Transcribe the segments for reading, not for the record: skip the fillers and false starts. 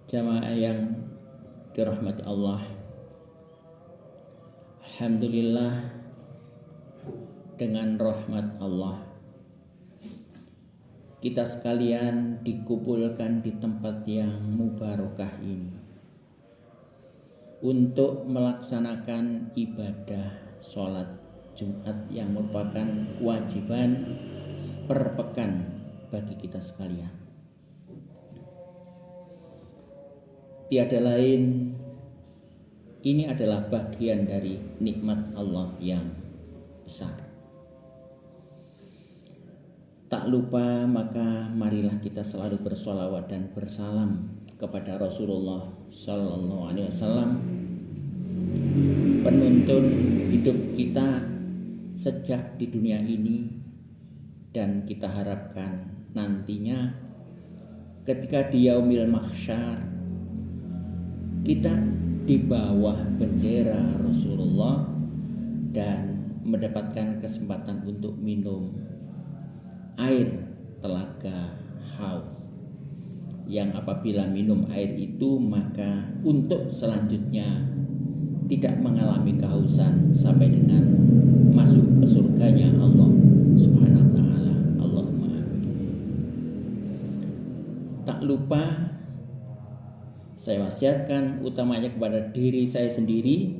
Jamaah yang dirahmati Allah, alhamdulillah dengan rahmat Allah kita sekalian dikumpulkan di tempat yang mubarakah ini untuk melaksanakan ibadah sholat Jumat yang merupakan kewajiban per pekan bagi kita sekalian. Tiada lain, ini adalah bagian dari nikmat Allah yang besar. Tak lupa maka marilah kita selalu bersolawat dan bersalam kepada Rasulullah Sallallahu Alaihi Wasallam, penuntun hidup kita sejak di dunia ini, dan kita harapkan nantinya ketika di yaumil mahsyar kita di bawah bendera Rasulullah dan mendapatkan kesempatan untuk minum air telaga Haud, yang apabila minum air itu maka untuk selanjutnya tidak mengalami kehausan sampai dengan masuk ke surganya Allah Subhanahu wa taala. Allahumma amin. Tak lupa saya wasiatkan utamanya kepada diri saya sendiri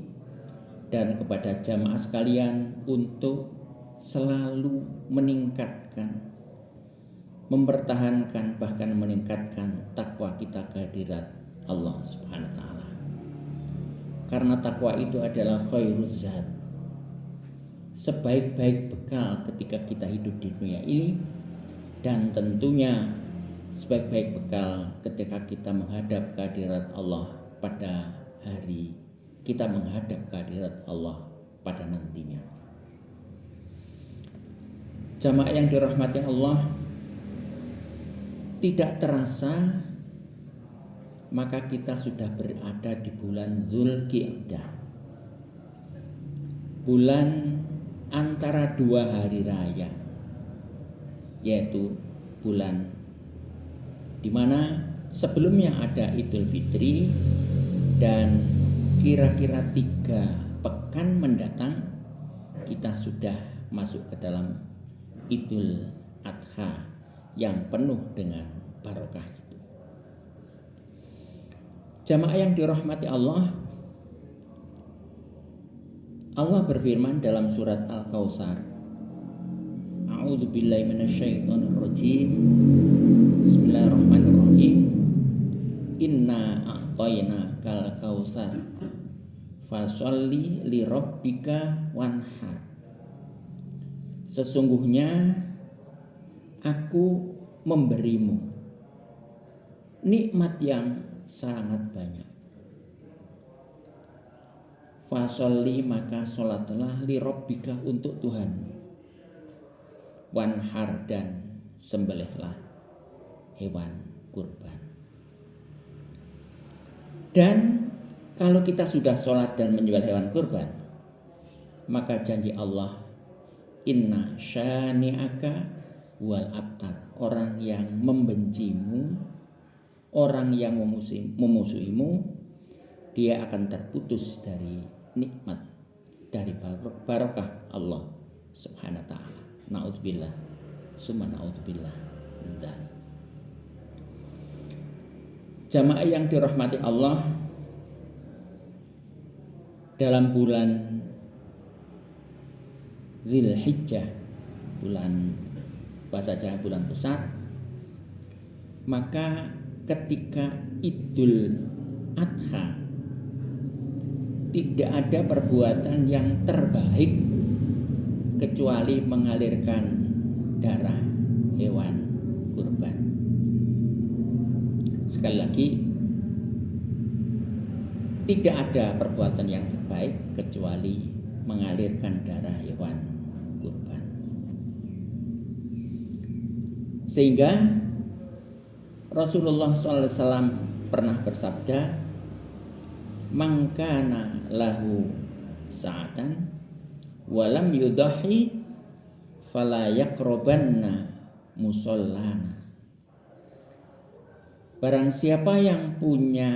dan kepada jamaah sekalian untuk selalu meningkatkan, mempertahankan, bahkan meningkatkan takwa kita kehadirat Allah Subhanahu wa taala. Karena takwa itu adalah khairuz zat, sebaik-baik bekal ketika kita hidup di dunia ini, dan tentunya sebaik-baik bekal ketika kita menghadap kehadirat Allah pada hari kita menghadap kehadirat Allah pada nantinya. Jamaah yang dirahmati Allah, tidak terasa maka kita sudah berada di bulan Dzulqa'dah, bulan antara dua hari raya, yaitu bulan di mana sebelumnya ada Idul Fitri, dan kira-kira 3 pekan mendatang kita sudah masuk ke dalam Idul Adha yang penuh dengan barokah itu. Jamaah yang dirahmati Allah, Allah berfirman dalam surat Al-Kautsar, A'udzubillahi minasyaitonirrajim. Bismillahirrahmanirrahim. Inna a'tainakal kautsar fasholli li rabbika wanhar. Sesungguhnya aku memberimu nikmat yang sangat banyak. Fasholli, maka sholatlah, li rabbika, untuk Tuhan, wanhar, dan sembelihlah hewan kurban. Dan kalau kita sudah sholat dan menyembelih hewan kurban, maka janji Allah, inna syani'aka wal abtar, orang yang membencimu, orang yang memusuhimu, dia akan terputus dari nikmat, dari barokah Allah Subhanahu wa ta'ala. Na'udzubillah, summa na'udzubillah. Jamaah yang dirahmati Allah, dalam bulan Dzulhijjah, bulan bahasa Jawa bulan besar, maka ketika Idul Adha tidak ada perbuatan yang terbaik kecuali mengalirkan darah hewan kurban. Sekali lagi, tidak ada perbuatan yang terbaik kecuali mengalirkan darah hewan kurban. Sehingga Rasulullah SAW pernah bersabda, mangkana lahu sa'atan walam yudahi fala yaqrabanna musallana. Barang siapa yang punya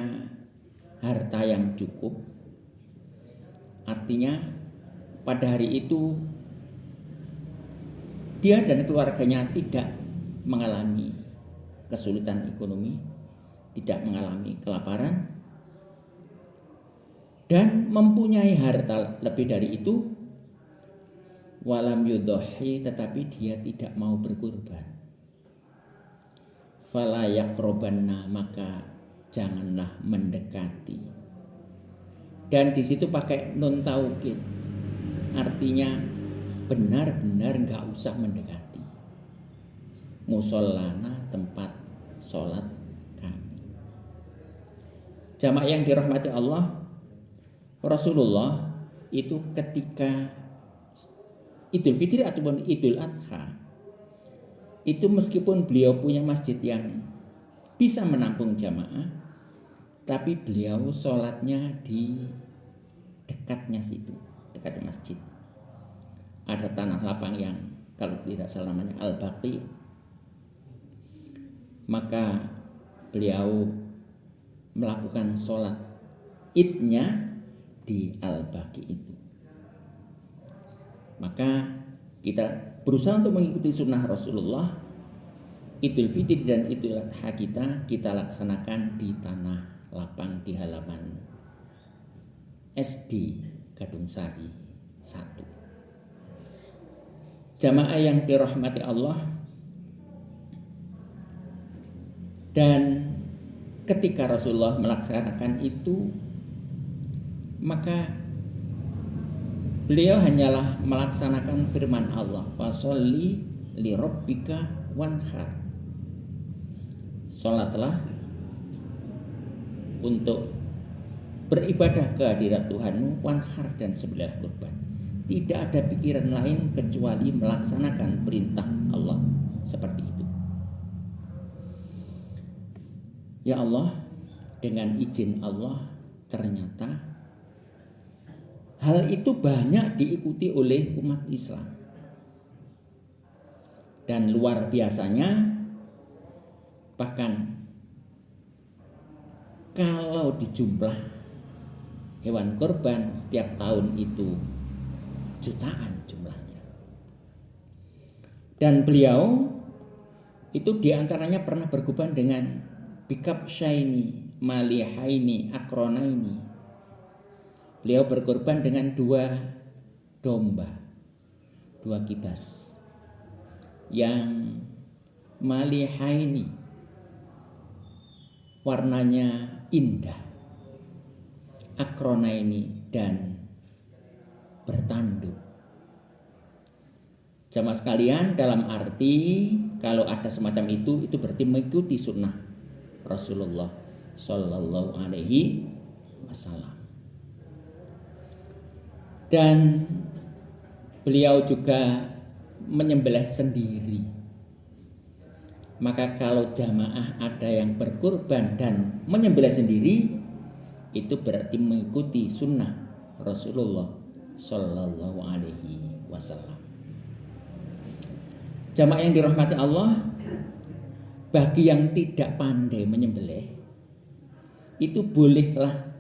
harta yang cukup, artinya pada hari itu dia dan keluarganya tidak mengalami kesulitan ekonomi, tidak mengalami kelaparan, dan mempunyai harta lebih dari itu, walam yudhohi, tetapi dia tidak mau berkurban, fala yakrobanna, maka janganlah mendekati. Dan di situ pakai nun taukid, artinya benar-benar nggak usah mendekati mushollana, tempat sholat kami. Jamaah yang dirahmati Allah, Rasulullah itu ketika Idul Fitri ataupun Idul Adha, itu meskipun beliau punya masjid yang bisa menampung jamaah, tapi beliau sholatnya di dekatnya situ, dekat masjid. Ada tanah lapang yang kalau tidak salah namanya Al-Baqi, maka beliau melakukan sholat idnya di Al-Baqi itu. Maka kita berusaha untuk mengikuti sunnah Rasulullah. Idul Fitri dan Idul Adha kita laksanakan di tanah lapang di halaman SD Gadung Sari 1. Jamaah yang dirahmati Allah, dan ketika Rasulullah melaksanakan itu, maka beliau hanyalah melaksanakan firman Allah, fasholli li rabbika wanhar. Sholatlah untuk beribadah ke hadirat Tuhanmu, wanhar, dan sembelihlah kurban. Tidak ada pikiran lain kecuali melaksanakan perintah Allah seperti itu. Ya Allah, dengan izin Allah, ternyata hal itu banyak diikuti oleh umat Islam. Dan luar biasanya, bahkan kalau dijumlah hewan kurban setiap tahun itu jutaan jumlahnya. Dan beliau itu diantaranya pernah berkurban dengan bikab syaini, malihaini, akronaini. Beliau berkorban dengan 2 domba, 2 kibas. Yang malihaini warnanya indah, akronaini dan bertanduk. Jamaah sekalian, dalam arti kalau ada semacam itu berarti mengikuti sunnah Rasulullah Shallallahu Alaihi Wasallam. Dan beliau juga menyembelih sendiri. Maka kalau jamaah ada yang berkurban dan menyembelih sendiri, itu berarti mengikuti sunnah Rasulullah Shallallahu Alaihi Wasallam. Jamaah yang dirahmati Allah, bagi yang tidak pandai menyembelih, itu bolehlah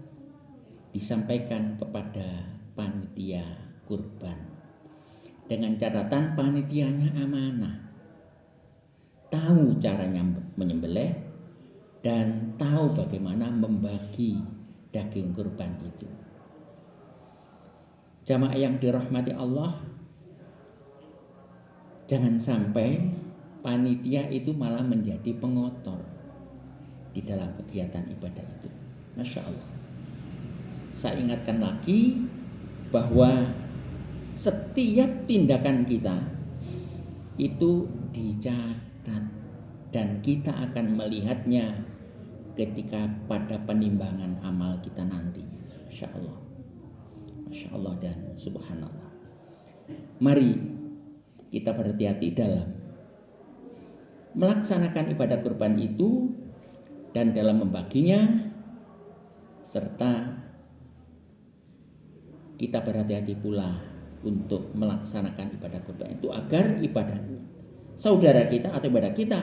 disampaikan kepada panitia kurban, dengan catatan panitianya amanah, tahu caranya menyembelih dan tahu bagaimana membagi daging kurban itu. Jamaah yang dirahmati Allah, jangan sampai panitia itu malah menjadi pengotor di dalam kegiatan ibadah itu. Masya Allah. Saya ingatkan lagi bahwa setiap tindakan kita itu dicatat dan kita akan melihatnya ketika pada penimbangan amal kita nantinya. Masya Allah. Masya Allah dan subhanallah. Mari kita berhati-hati dalam melaksanakan ibadah kurban itu dan dalam membaginya, serta kita berhati-hati pula untuk melaksanakan ibadah kurban itu agar ibadah saudara kita atau ibadah kita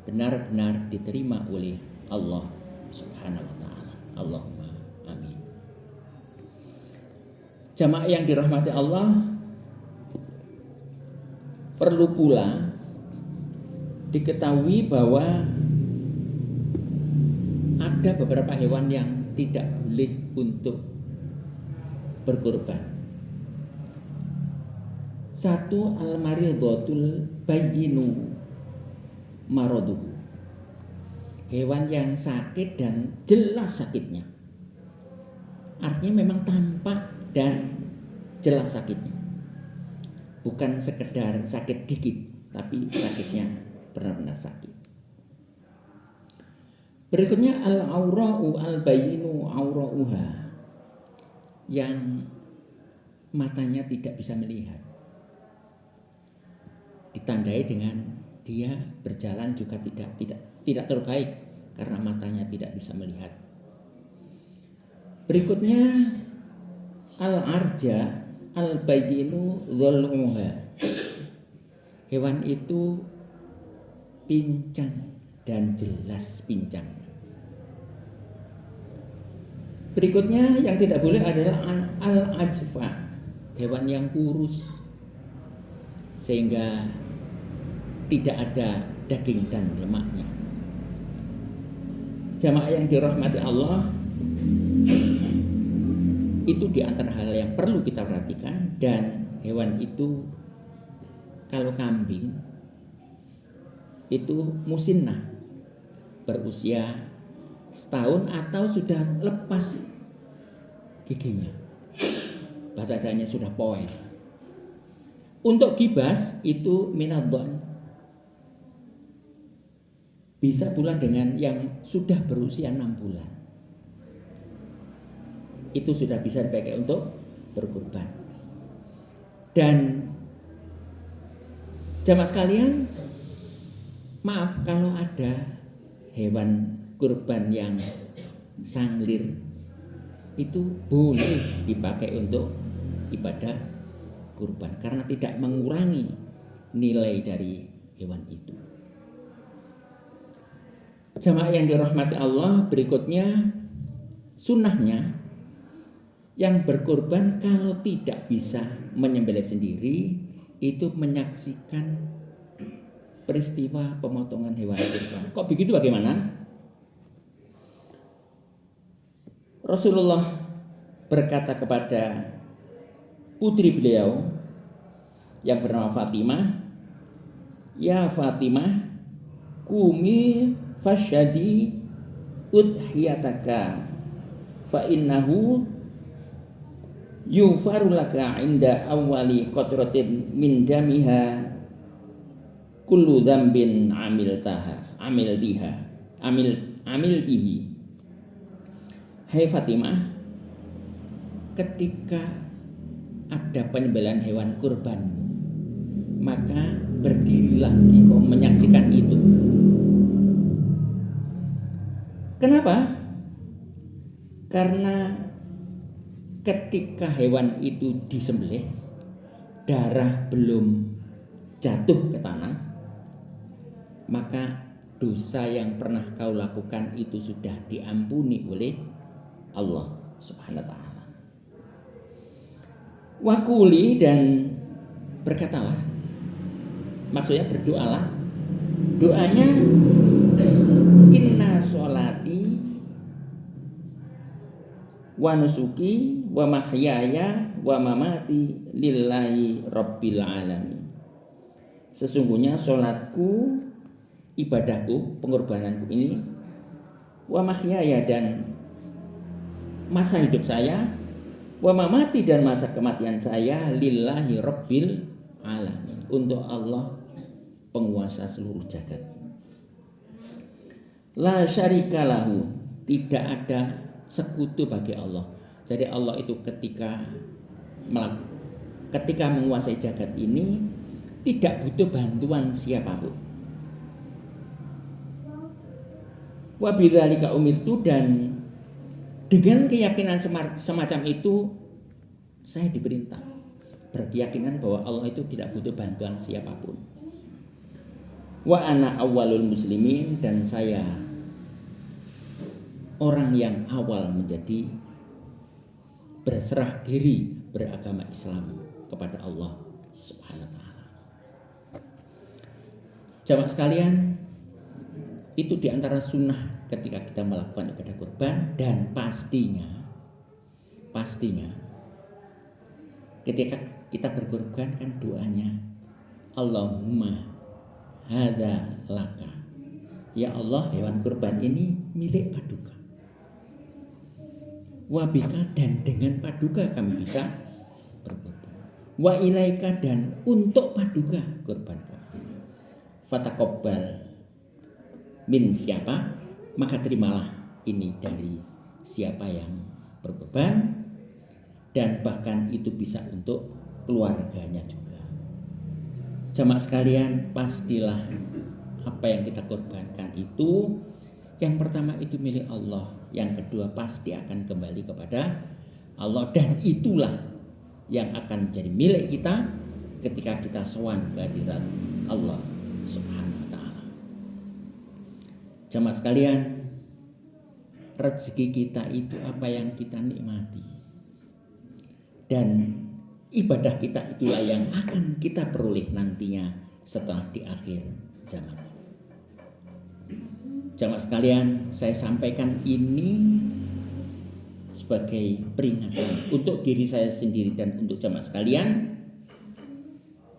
benar-benar diterima oleh Allah Subhanahu wa taala. Allahumma amin. Jamaah yang dirahmati Allah, perlu pula diketahui bahwa ada beberapa hewan yang tidak boleh untuk berkurban. Satu, al-maridhatul bayyinu maraduhu. Hewan yang sakit dan jelas sakitnya. Artinya memang tampak dan jelas sakitnya. Bukan sekedar sakit dikit, tapi sakitnya benar-benar sakit. Berikutnya al-aura'u al-bayyinu aura'uha, yang matanya tidak bisa melihat. Ditandai dengan dia berjalan juga tidak terbaik karena matanya tidak bisa melihat. Berikutnya al-arja al-bayyinu dhulmuha. Hewan itu pincang dan jelas pincang. Berikutnya yang tidak boleh adalah al-ajfa, hewan yang kurus sehingga tidak ada daging dan lemaknya. Jamaah yang dirahmati Allah, itu di antara hal yang perlu kita perhatikan. Dan hewan itu, kalau kambing itu musinnah, berusia setahun atau sudah lepas giginya, bahasa Jawanya sudah poek. Untuk gibas itu minadhan, bisa pula dengan yang sudah berusia 6 bulan, itu sudah bisa dipakai untuk berkurban. Dan jamaah sekalian, maaf kalau ada hewan kurban yang sanglir, itu boleh dipakai untuk ibadah kurban karena tidak mengurangi nilai dari hewan itu. Jamaah yang dirahmati Allah, berikutnya sunnahnya yang berkurban kalau tidak bisa menyembelih sendiri, itu menyaksikan peristiwa pemotongan hewan kurban. Kok begitu, bagaimana? Rasulullah berkata kepada putri beliau yang bernama Fatimah, "Ya Fatimah, kumi fasyadi udhiyataka fa innahu yufaru laka inda awwali qatratin min damiha kullu dzambin amildihi." Hai Fatimah, ketika ada penyembelihan hewan kurbanmu, maka berdirilah engkau menyaksikan itu. Kenapa? Karena ketika hewan itu disembelih, darah belum jatuh ke tanah, maka dosa yang pernah kau lakukan itu sudah diampuni oleh Allah Subhanahu wa ta'ala. Wakuli, dan berkatalah, maksudnya berdoalah. Doanya, inna sholati wa nusuki wa mahyaya wa mamati lillahi rabbil alamin. Sesungguhnya sholatku, ibadahku, pengorbananku ini, wa mahyaya, dan masa hidup saya, wa mamati, dan masa kematian saya, lillahi rabbil alamin, untuk Allah penguasa seluruh jagat. La syarika lahu, tidak ada sekutu bagi Allah. Jadi Allah itu ketika menguasai jagat ini tidak butuh bantuan siapapun. Wa bidzalika umirtu, dan dengan keyakinan semacam itu saya diperintah, berkeyakinan bahwa Allah itu tidak butuh bantuan siapapun. Wa ana awwalul muslimin, dan saya orang yang awal menjadi berserah diri beragama Islam kepada Allah Subhanahu wa taala. Jamaah sekalian, itu diantara sunnah ketika kita melakukan ibadah kurban, dan pastinya ketika kita berkurban kan doanya Allahumma hadza laka, ya Allah, hewan kurban ini milik Paduka, wabika, dan dengan Paduka kami bisa berkurban, wa ilaika, dan untuk Paduka kurban kami, fataqabbal min siapa, maka terimalah ini dari siapa yang berkorban, dan bahkan itu bisa untuk keluarganya juga. Jamaah sekalian, pastilah apa yang kita korbankan itu, yang pertama itu milik Allah, yang kedua pasti akan kembali kepada Allah, dan itulah yang akan menjadi milik kita ketika kita sowan ke hadirat Allah Subhanahu wa taala. Jamaah sekalian, rezeki kita itu apa yang kita nikmati, dan ibadah kita itulah yang akan kita peroleh nantinya setelah di akhir zaman. Jamaah sekalian, saya sampaikan ini sebagai peringatan untuk diri saya sendiri dan untuk jamaah sekalian,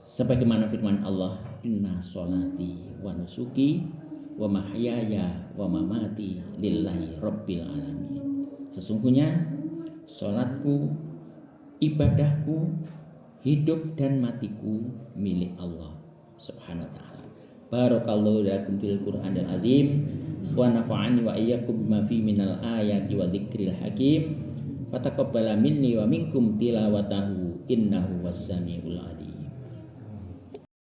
sebagaimana firman Allah, inna sholati wa nusuki wa mahyaya wa mamati lillahi rabbil alamin. Sesungguhnya sholatku, ibadahku, hidup dan matiku milik Allah Subhanahu wa taala. Barakallahu lakum fil Qur'anil azim wa nafa'ani wa iyyakum bima fi minal ayati wa dzikril hakim. Fataqabbala minni wa minkum tilawatahu innahu was-sami'ul alim.